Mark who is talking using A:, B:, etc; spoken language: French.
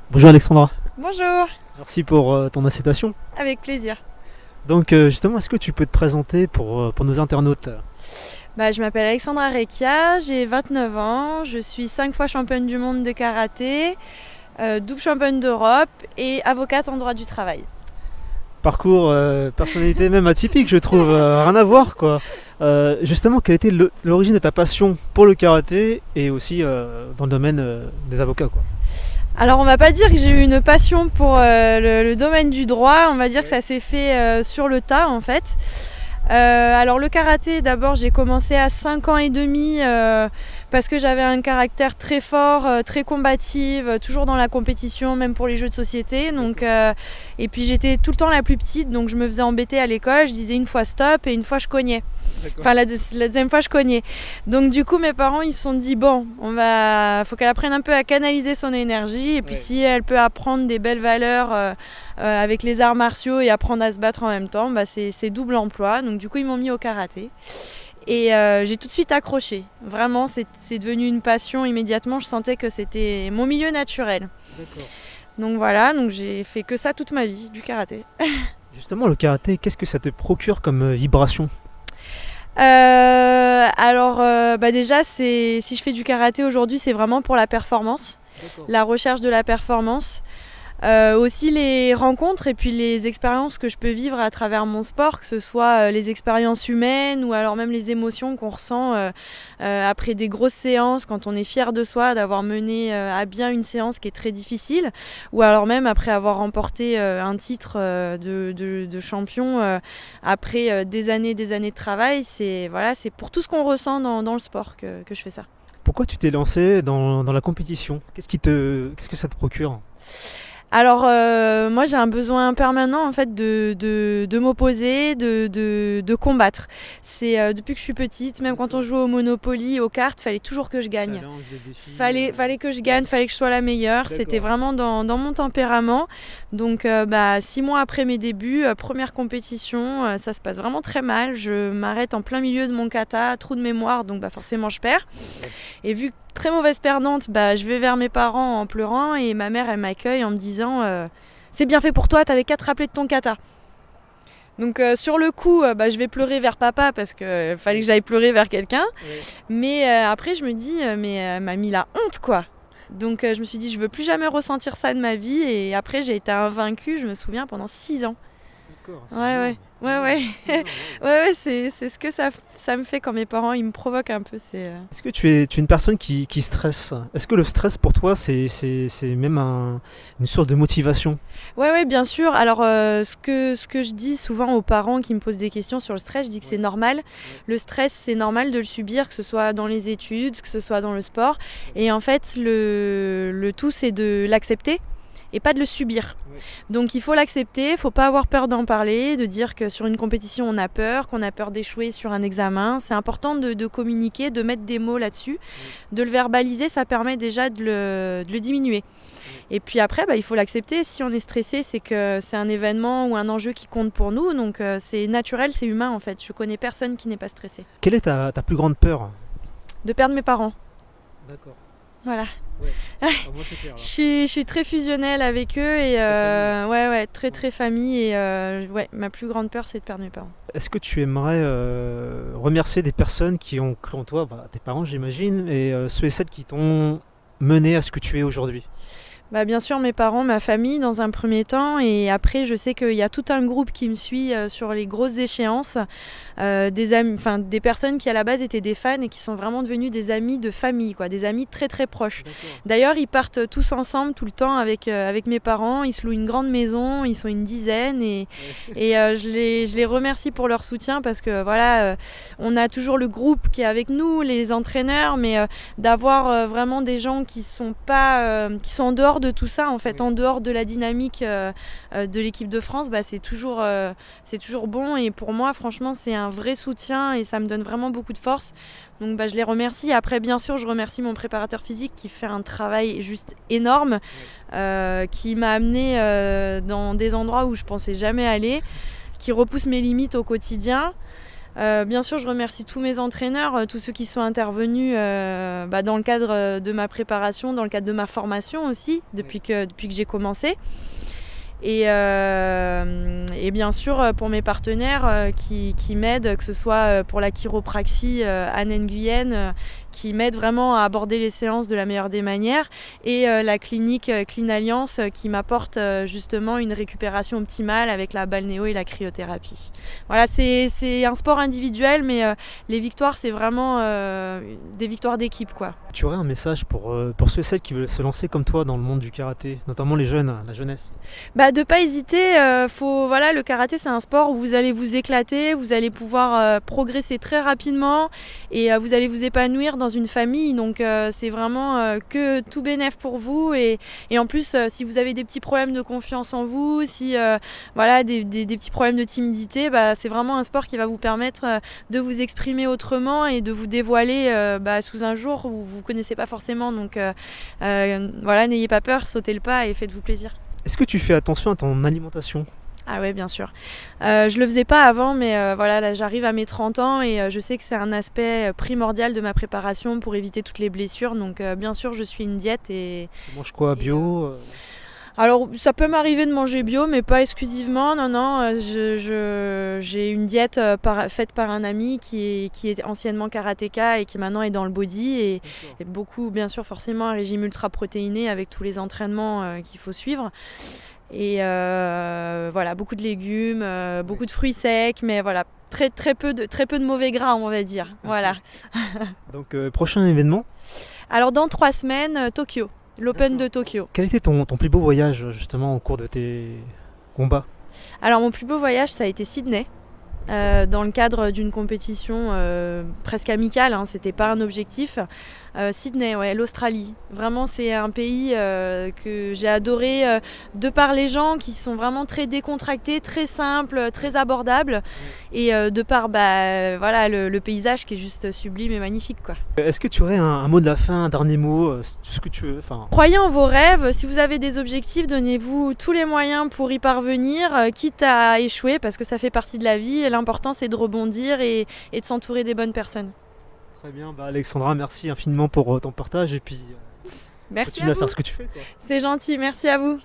A: Bonjour Alexandra,
B: Bonjour,
A: merci pour ton acceptation.
B: avec plaisir.
A: Donc justement, est-ce que tu peux te présenter pour nos internautes?
B: Je m'appelle Alexandra Recchia, j'ai 29 ans, je suis 5 fois championne du monde de karaté, double championne d'Europe et avocate en droit du travail.
A: Parcours, personnalité même atypique, je trouve, rien à voir quoi. Justement, quelle était l'origine de ta passion pour le karaté et aussi dans le domaine des avocats quoi?
B: Alors on va pas dire que j'ai eu une passion pour le domaine du droit, on va dire que ça s'est fait sur le tas en fait. Alors le karaté, d'abord j'ai commencé à 5 ans et demi parce que j'avais un caractère très fort, très combative, toujours dans la compétition, même pour les jeux de société. Donc, et puis j'étais tout le temps la plus petite, donc je me faisais embêter à l'école, je disais une fois stop et une fois je cognais. Enfin la deuxième fois je cognais. Donc du coup mes parents ils se sont dit bon, faut qu'elle apprenne un peu à canaliser son énergie et puis si elle peut apprendre des belles valeurs avec les arts martiaux et apprendre à se battre en même temps, c'est double emploi. Donc du coup ils m'ont mis au karaté. Et j'ai tout de suite accroché. Vraiment, c'est devenu une passion immédiatement. Je sentais que c'était mon milieu naturel.
A: D'accord.
B: Donc voilà, donc j'ai fait que ça toute ma vie, du karaté.
A: Justement, le karaté, qu'est-ce que ça te procure comme vibration?
B: Déjà, si je fais du karaté aujourd'hui, c'est vraiment pour la performance, la recherche de la performance. Aussi les rencontres et puis les expériences que je peux vivre à travers mon sport, que ce soit les expériences humaines ou alors même les émotions qu'on ressent après des grosses séances, quand on est fier de soi d'avoir mené à bien une séance qui est très difficile, ou alors même après avoir remporté un titre de champion après des années de travail. C'est pour tout ce qu'on ressent dans le sport que je fais ça.
A: Pourquoi tu t'es lancé dans la compétition? Qu'est-ce que ça te procure?
B: Alors moi j'ai un besoin permanent en fait de m'opposer, de combattre. C'est depuis que je suis petite, même quand on joue au Monopoly, aux cartes, fallait toujours que je gagne. Fallait que je gagne, fallait que je sois la meilleure. D'accord. C'était vraiment dans mon tempérament. Donc 6 mois après mes débuts, première compétition, ça se passe vraiment très mal. Je m'arrête en plein milieu de mon kata, trou de mémoire, donc forcément je perds. Et vu très mauvaise perdante, je vais vers mes parents en pleurant et ma mère elle m'accueille en me disant c'est bien fait pour toi, t'avais qu'à te rappeler de ton kata. Donc sur le coup, je vais pleurer vers papa parce qu'il fallait que j'aille pleurer vers quelqu'un. Oui. Mais après je me dis mais elle m'a mis la honte quoi. Donc je me suis dit je veux plus jamais ressentir ça de ma vie et après j'ai été invaincue, je me souviens, pendant 6 ans. D'accord. Ouais. C'est ce que ça me fait quand mes parents ils me provoquent un peu.
A: Est-ce que tu es une personne qui stresse? Est-ce que le stress pour toi c'est même une source de motivation?
B: Ouais, bien sûr. Alors ce que je dis souvent aux parents qui me posent des questions sur le stress, je dis que c'est normal. Le stress c'est normal de le subir, que ce soit dans les études, que ce soit dans le sport. Et en fait le tout c'est de l'accepter et pas de le subir. Oui. Donc il faut l'accepter, il ne faut pas avoir peur d'en parler, de dire que sur une compétition on a peur, qu'on a peur d'échouer sur un examen. C'est important de communiquer, de mettre des mots là-dessus, de le verbaliser, ça permet déjà de le diminuer. Et puis après, il faut l'accepter. Si on est stressé, c'est que c'est un événement ou un enjeu qui compte pour nous. Donc c'est naturel, c'est humain en fait. Je connais personne qui n'est pas stressé.
A: Quelle est ta plus grande peur?
B: De perdre mes parents.
A: D'accord.
B: Voilà.
A: Ouais. Moi, c'est clair,
B: je suis très fusionnelle avec eux et très famille et ma plus grande peur c'est de perdre mes parents.
A: Est-ce que tu aimerais remercier des personnes qui ont cru en toi, tes parents j'imagine, et ceux et celles qui t'ont mené à ce que tu es aujourd'hui?
B: Bien sûr mes parents, ma famille dans un premier temps et après je sais qu'il y a tout un groupe qui me suit sur les grosses échéances, des personnes qui à la base étaient des fans et qui sont vraiment devenus des amis de famille, quoi, des amis très très proches. D'accord. D'ailleurs ils partent tous ensemble tout le temps avec mes parents, ils se louent une grande maison, ils sont une dizaine et je les remercie pour leur soutien parce que on a toujours le groupe qui est avec nous, les entraîneurs, mais d'avoir vraiment des gens qui sont en dehors de tout ça en fait, en dehors de la dynamique de l'équipe de France, c'est toujours bon et pour moi franchement c'est un vrai soutien et ça me donne vraiment beaucoup de force. Donc je les remercie. Après bien sûr je remercie mon préparateur physique qui fait un travail juste énorme, qui m'a amené dans des endroits où je pensais jamais aller. qui repousse mes limites au quotidien. Bien sûr, je remercie tous mes entraîneurs, tous ceux qui sont intervenus dans le cadre de ma préparation, dans le cadre de ma formation aussi, depuis que j'ai commencé. Et bien sûr pour mes partenaires qui m'aident, que ce soit pour la chiropraxie Anne Nguyen, qui m'aide vraiment à aborder les séances de la meilleure des manières, et la clinique Clean Alliance qui m'apporte justement une récupération optimale avec la balnéo et la cryothérapie. Voilà, c'est un sport individuel, mais les victoires, c'est vraiment des victoires d'équipe, quoi.
A: Tu aurais un message pour ceux et celles qui veulent se lancer comme toi dans le monde du karaté, notamment les jeunes, la jeunesse?
B: De pas hésiter, le karaté, c'est un sport où vous allez vous éclater, vous allez pouvoir progresser très rapidement, et vous allez vous épanouir dans une famille, donc c'est vraiment que tout bénef pour vous, et en plus si vous avez des petits problèmes de confiance en vous, si des petits problèmes de timidité, c'est vraiment un sport qui va vous permettre de vous exprimer autrement et de vous dévoiler sous un jour où vous connaissez pas forcément, donc n'ayez pas peur, sautez le pas et faites-vous plaisir.
A: Est-ce que tu fais attention à ton alimentation?
B: Ah ouais, bien sûr. Je le faisais pas avant, mais là j'arrive à mes 30 ans et je sais que c'est un aspect primordial de ma préparation pour éviter toutes les blessures. Donc bien sûr, je suis une diète et...
A: Tu manges quoi, bio?
B: Alors ça peut m'arriver de manger bio, mais pas exclusivement. Non, j'ai une diète faite par un ami qui est anciennement karatéka et qui maintenant est dans le body, et beaucoup, bien sûr, forcément un régime ultra protéiné avec tous les entraînements qu'il faut suivre. Et beaucoup de légumes, beaucoup de fruits secs, mais voilà, très peu de mauvais gras, on va dire. Voilà.
A: Donc prochain événement?
B: Alors dans 3 semaines, Tokyo, l'Open de Tokyo.
A: Quel était ton plus beau voyage justement au cours de tes combats?
B: Alors mon plus beau voyage, ça a été Sydney. Dans le cadre d'une compétition presque amicale, hein, c'était pas un objectif. Sydney, l'Australie. Vraiment, c'est un pays que j'ai adoré de par les gens qui sont vraiment très décontractés, très simples, très abordables, et de par le paysage qui est juste sublime et magnifique, quoi.
A: Est-ce que tu aurais un mot de la fin, un dernier mot, tout ce que tu veux?
B: Croyez en vos rêves, si vous avez des objectifs, donnez-vous tous les moyens pour y parvenir, quitte à échouer, parce que ça fait partie de la vie. L'important, c'est de rebondir et de s'entourer des bonnes personnes.
A: Très bien, Alexandra, merci infiniment pour ton partage, et puis
B: merci
A: continue à faire ce que tu fais, quoi.
B: C'est gentil, merci à vous.